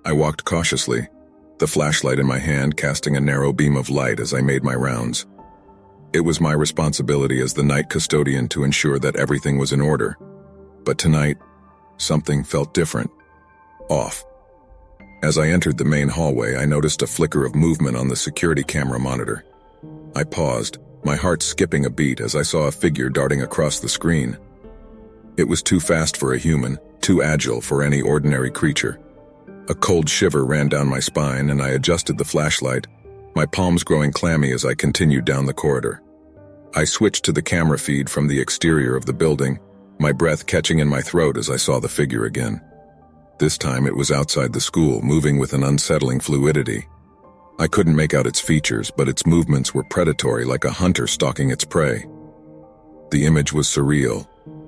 I walked cautiously, the flashlight in my hand casting a narrow beam of light as I made my rounds. It was my responsibility as the night custodian to ensure that everything was in order. But tonight, something felt different. Off. As I entered the main hallway, I noticed a flicker of movement on the security camera monitor. I paused, my heart skipping a beat as I saw a figure darting across the screen. It was too fast for a human, too agile for any ordinary creature. A cold shiver ran down my spine and I adjusted the flashlight, my palms growing clammy as I continued down the corridor. I switched to the camera feed from the exterior of the building, my breath catching in my throat as I saw the figure again. This time it was outside the school, moving with an unsettling fluidity. I couldn't make out its features, but its movements were predatory, like a hunter stalking its prey. The image was surreal,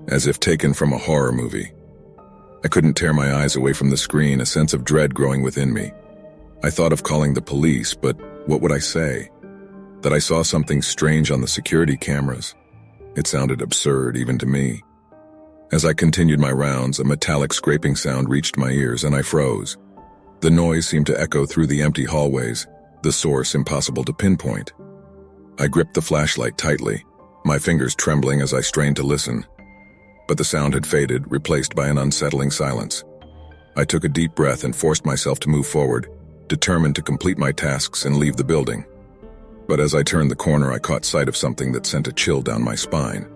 as if taken from a horror movie. I couldn't tear my eyes away from the screen, a sense of dread growing within me. I thought of calling the police, but what would I say? That I saw something strange on the security cameras? It sounded absurd, even to me. As I continued my rounds, a metallic scraping sound reached my ears and I froze. The noise seemed to echo through the empty hallways, the source impossible to pinpoint. I gripped the flashlight tightly, my fingers trembling as I strained to listen. But the sound had faded, replaced by an unsettling silence. I took a deep breath and forced myself to move forward, determined to complete my tasks and leave the building. But as I turned the corner, I caught sight of something that sent a chill down my spine.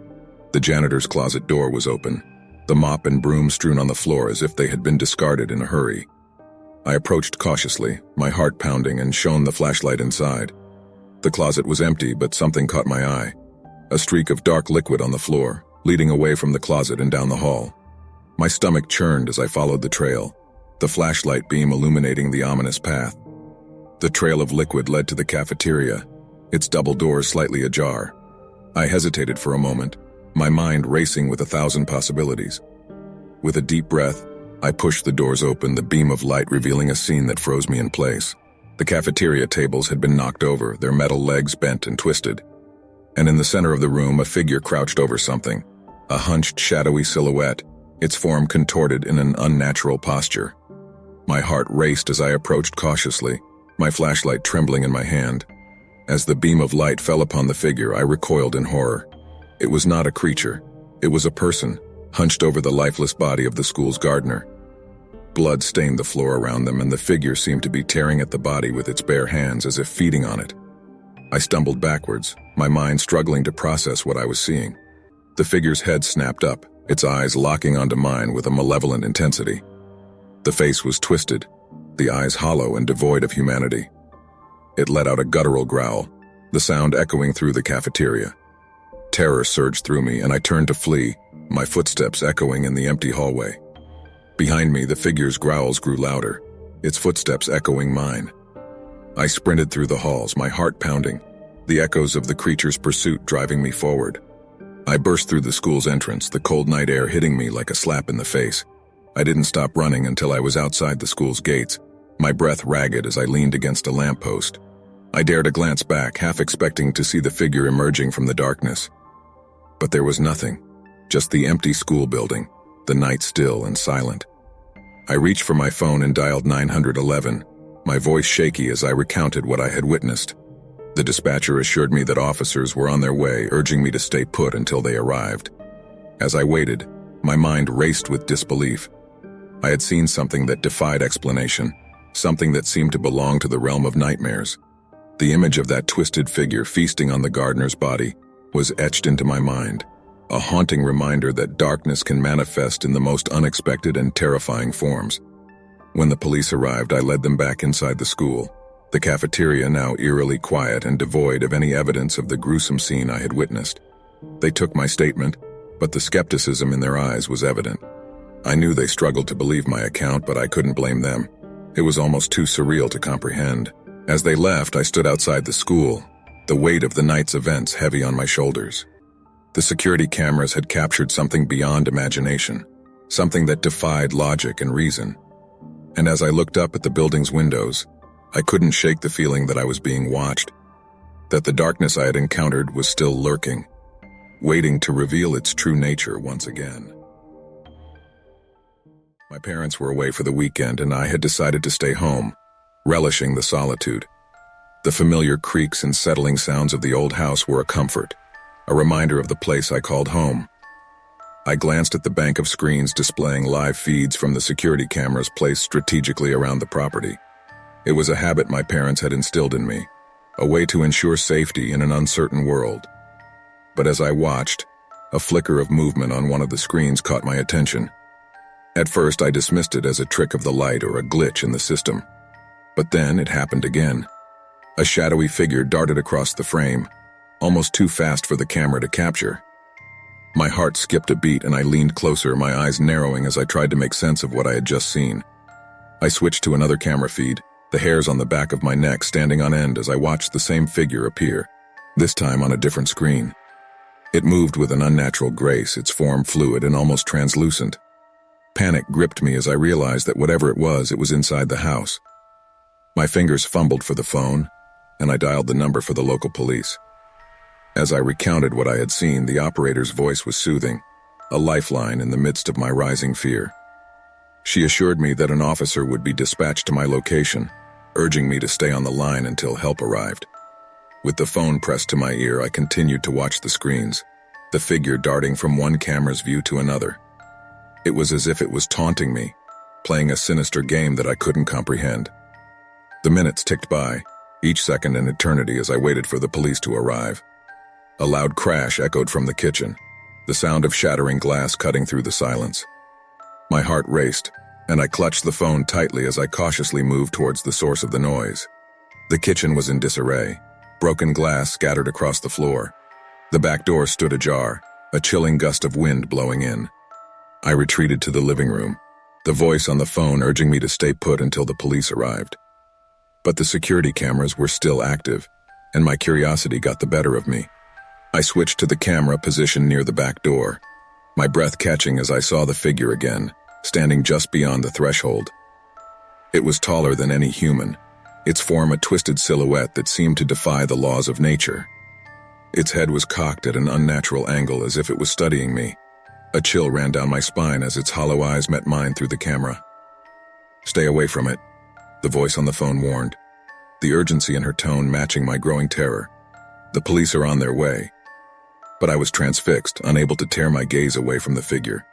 The janitor's closet door was open, the mop and broom strewn on the floor as if they had been discarded in a hurry. I approached cautiously, my heart pounding, and shone the flashlight inside. The closet was empty, but something caught my eye. A streak of dark liquid on the floor, leading away from the closet and down the hall. My stomach churned as I followed the trail, the flashlight beam illuminating the ominous path. The trail of liquid led to the cafeteria, its double doors slightly ajar. I hesitated for a moment, my mind racing with 1,000 possibilities. With a deep breath, I pushed the doors open, the beam of light revealing a scene that froze me in place. The cafeteria tables had been knocked over, their metal legs bent and twisted. And in the center of the room, a figure crouched over something, a hunched, shadowy silhouette, its form contorted in an unnatural posture. My heart raced as I approached cautiously, my flashlight trembling in my hand. As the beam of light fell upon the figure, I recoiled in horror. It was not a creature. It was a person, hunched over the lifeless body of the school's gardener. Blood stained the floor around them, and the figure seemed to be tearing at the body with its bare hands as if feeding on it. I stumbled backwards, my mind struggling to process what I was seeing. The figure's head snapped up, its eyes locking onto mine with a malevolent intensity. The face was twisted, the eyes hollow and devoid of humanity. It let out a guttural growl, the sound echoing through the cafeteria. Terror surged through me, and I turned to flee, my footsteps echoing in the empty hallway. Behind me, the figure's growls grew louder, its footsteps echoing mine. I sprinted through the halls, my heart pounding, the echoes of the creature's pursuit driving me forward. I burst through the school's entrance, the cold night air hitting me like a slap in the face. I didn't stop running until I was outside the school's gates, my breath ragged as I leaned against a lamppost. I dared a glance back, half expecting to see the figure emerging from the darkness. But there was nothing, just the empty school building, the night still and silent. I reached for my phone and dialed 911, my voice shaky as I recounted what I had witnessed. The dispatcher assured me that officers were on their way, urging me to stay put until they arrived. As I waited, my mind raced with disbelief. I had seen something that defied explanation, something that seemed to belong to the realm of nightmares. The image of that twisted figure feasting on the gardener's body was etched into my mind, a haunting reminder that darkness can manifest in the most unexpected and terrifying forms. When the police arrived, I led them back inside the school, the cafeteria now eerily quiet and devoid of any evidence of the gruesome scene I had witnessed. They took my statement, but the skepticism in their eyes was evident. I knew they struggled to believe my account, but I couldn't blame them. It was almost too surreal to comprehend. As they left, I stood outside the school, the weight of the night's events heavy on my shoulders. The security cameras had captured something beyond imagination, something that defied logic and reason. And as I looked up at the building's windows, I couldn't shake the feeling that I was being watched, that the darkness I had encountered was still lurking, waiting to reveal its true nature once again. My parents were away for the weekend and I had decided to stay home, relishing the solitude. The familiar creaks and settling sounds of the old house were a comfort, a reminder of the place I called home. I glanced at the bank of screens displaying live feeds from the security cameras placed strategically around the property. It was a habit my parents had instilled in me, a way to ensure safety in an uncertain world. But as I watched, a flicker of movement on one of the screens caught my attention. At first, I dismissed it as a trick of the light or a glitch in the system. But then it happened again. A shadowy figure darted across the frame, almost too fast for the camera to capture. My heart skipped a beat and I leaned closer, my eyes narrowing as I tried to make sense of what I had just seen. I switched to another camera feed, the hairs on the back of my neck standing on end as I watched the same figure appear, this time on a different screen. It moved with an unnatural grace, its form fluid and almost translucent. Panic gripped me as I realized that whatever it was inside the house. My fingers fumbled for the phone, and I dialed the number for the local police. As I recounted what I had seen, the operator's voice was soothing, a lifeline in the midst of my rising fear. She assured me that an officer would be dispatched to my location, urging me to stay on the line until help arrived. With the phone pressed to my ear, I continued to watch the screens, the figure darting from one camera's view to another. It was as if it was taunting me, playing a sinister game that I couldn't comprehend. The minutes ticked by, each second an eternity as I waited for the police to arrive. A loud crash echoed from the kitchen, the sound of shattering glass cutting through the silence. My heart raced, and I clutched the phone tightly as I cautiously moved towards the source of the noise. The kitchen was in disarray, broken glass scattered across the floor. The back door stood ajar, a chilling gust of wind blowing in. I retreated to the living room, the voice on the phone urging me to stay put until the police arrived. But the security cameras were still active, and my curiosity got the better of me. I switched to the camera positioned near the back door, my breath catching as I saw the figure again, standing just beyond the threshold. It was taller than any human, its form a twisted silhouette that seemed to defy the laws of nature. Its head was cocked at an unnatural angle as if it was studying me. A chill ran down my spine as its hollow eyes met mine through the camera. "Stay away from it," the voice on the phone warned, the urgency in her tone matching my growing terror. "The police are on their way." But I was transfixed, unable to tear my gaze away from the figure.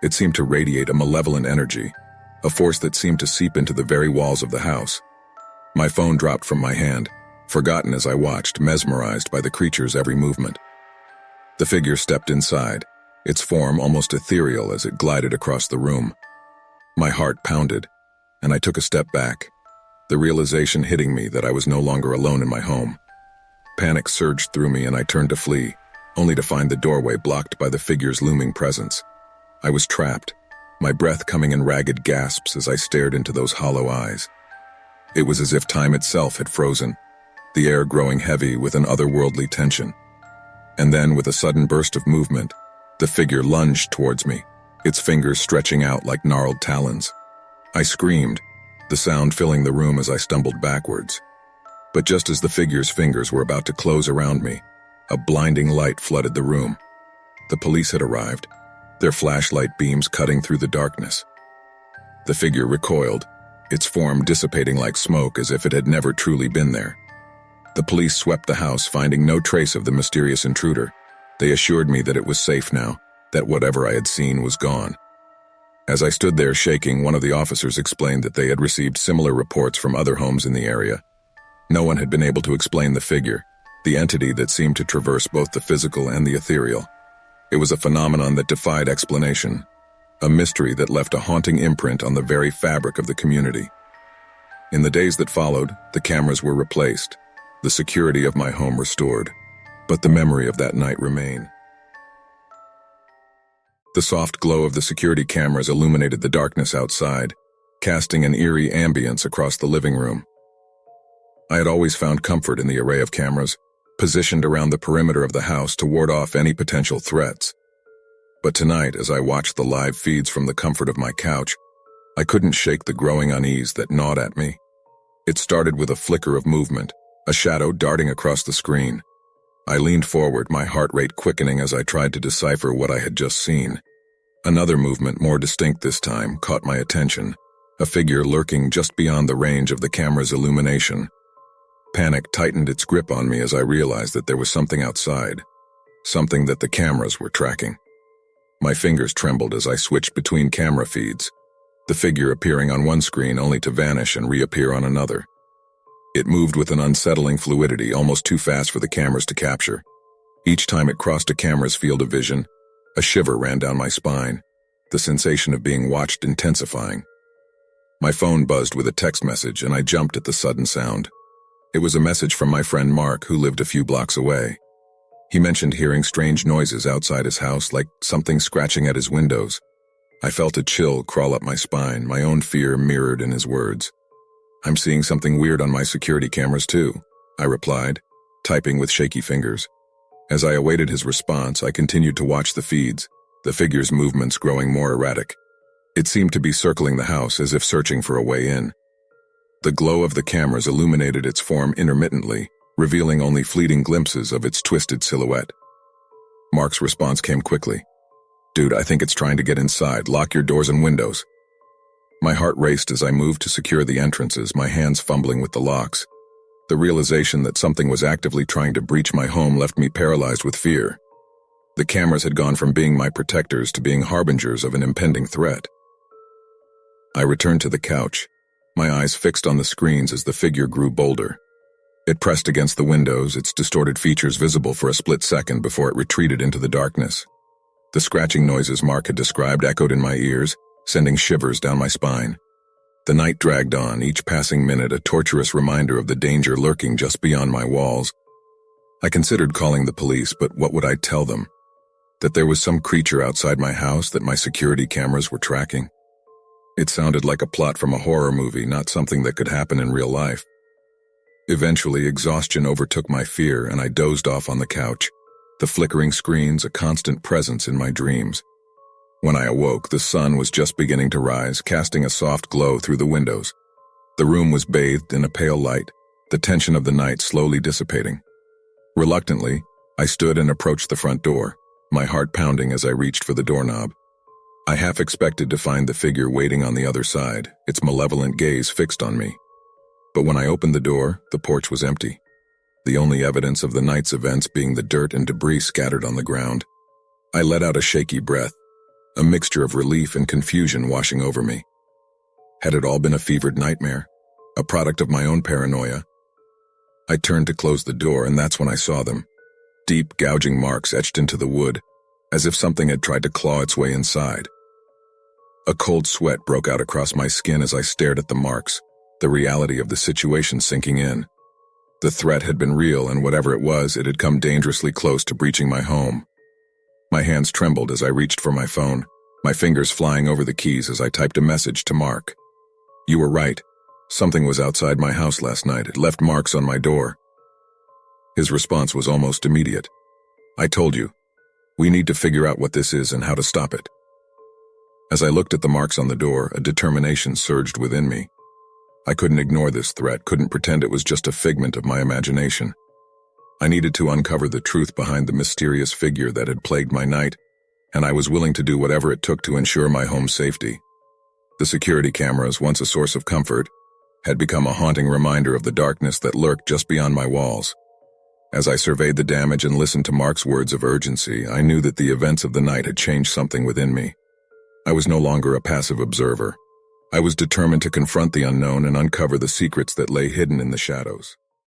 It seemed to radiate a malevolent energy, a force that seemed to seep into the very walls of the house. My phone dropped from my hand, forgotten as I watched, mesmerized by the creature's every movement. The figure stepped inside, its form almost ethereal as it glided across the room. My heart pounded, and I took a step back, the realization hitting me that I was no longer alone in my home. Panic surged through me and I turned to flee, only to find the doorway blocked by the figure's looming presence. I was trapped, my breath coming in ragged gasps as I stared into those hollow eyes. It was as if time itself had frozen, the air growing heavy with an otherworldly tension. And then, with a sudden burst of movement, the figure lunged towards me, its fingers stretching out like gnarled talons. I screamed, the sound filling the room as I stumbled backwards. But just as the figure's fingers were about to close around me, a blinding light flooded the room. The police had arrived, their flashlight beams cutting through the darkness. The figure recoiled, its form dissipating like smoke as if it had never truly been there. The police swept the house, finding no trace of the mysterious intruder. They assured me that it was safe now, that whatever I had seen was gone. As I stood there shaking, one of the officers explained that they had received similar reports from other homes in the area. No one had been able to explain the figure, the entity that seemed to traverse both the physical and the ethereal. It was a phenomenon that defied explanation, a mystery that left a haunting imprint on the very fabric of the community. In the days that followed, the cameras were replaced, the security of my home restored, but the memory of that night remained. The soft glow of the security cameras illuminated the darkness outside, casting an eerie ambience across the living room. I had always found comfort in the array of cameras, positioned around the perimeter of the house to ward off any potential threats. But tonight, as I watched the live feeds from the comfort of my couch, I couldn't shake the growing unease that gnawed at me. It started with a flicker of movement, a shadow darting across the screen. I leaned forward, my heart rate quickening as I tried to decipher what I had just seen. Another movement, more distinct this time, caught my attention, a figure lurking just beyond the range of the camera's illumination. Panic tightened its grip on me as I realized that there was something outside, something that the cameras were tracking. My fingers trembled as I switched between camera feeds, the figure appearing on one screen only to vanish and reappear on another. It moved with an unsettling fluidity, almost too fast for the cameras to capture. Each time it crossed a camera's field of vision, a shiver ran down my spine, the sensation of being watched intensifying. My phone buzzed with a text message, and I jumped at the sudden sound. It was a message from my friend Mark, who lived a few blocks away. He mentioned hearing strange noises outside his house, like something scratching at his windows. I felt a chill crawl up my spine, my own fear mirrored in his words. "I'm seeing something weird on my security cameras too," I replied, typing with shaky fingers. As I awaited his response, I continued to watch the feeds, the figure's movements growing more erratic. It seemed to be circling the house as if searching for a way in. The glow of the cameras illuminated its form intermittently, revealing only fleeting glimpses of its twisted silhouette. Mark's response came quickly. "Dude, I think it's trying to get inside. Lock your doors and windows." My heart raced as I moved to secure the entrances, my hands fumbling with the locks. The realization that something was actively trying to breach my home left me paralyzed with fear. The cameras had gone from being my protectors to being harbingers of an impending threat. I returned to the couch, my eyes fixed on the screens as the figure grew bolder. It pressed against the windows, its distorted features visible for a split second before it retreated into the darkness. The scratching noises Mark had described echoed in my ears, sending shivers down my spine. The night dragged on, each passing minute a torturous reminder of the danger lurking just beyond my walls. I considered calling the police, but what would I tell them? That there was some creature outside my house that my security cameras were tracking? It sounded like a plot from a horror movie, not something that could happen in real life. Eventually, exhaustion overtook my fear, and I dozed off on the couch, the flickering screens a constant presence in my dreams. When I awoke, the sun was just beginning to rise, casting a soft glow through the windows. The room was bathed in a pale light, the tension of the night slowly dissipating. Reluctantly, I stood and approached the front door, my heart pounding as I reached for the doorknob. I half expected to find the figure waiting on the other side, its malevolent gaze fixed on me. But when I opened the door, the porch was empty, the only evidence of the night's events being the dirt and debris scattered on the ground. I let out a shaky breath, a mixture of relief and confusion washing over me. Had it all been a fevered nightmare, a product of my own paranoia? I turned to close the door, and that's when I saw them. Deep, gouging marks etched into the wood, as if something had tried to claw its way inside. A cold sweat broke out across my skin as I stared at the marks, the reality of the situation sinking in. The threat had been real, and whatever it was, it had come dangerously close to breaching my home. My hands trembled as I reached for my phone, my fingers flying over the keys as I typed a message to Mark. "You were right. Something was outside my house last night. It left marks on my door." His response was almost immediate. "I told you. We need to figure out what this is and how to stop it." As I looked at the marks on the door, a determination surged within me. I couldn't ignore this threat, couldn't pretend it was just a figment of my imagination. I needed to uncover the truth behind the mysterious figure that had plagued my night, and I was willing to do whatever it took to ensure my home's safety. The security cameras, once a source of comfort, had become a haunting reminder of the darkness that lurked just beyond my walls. As I surveyed the damage and listened to Mark's words of urgency, I knew that the events of the night had changed something within me. I was no longer a passive observer. I was determined to confront the unknown and uncover the secrets that lay hidden in the shadows.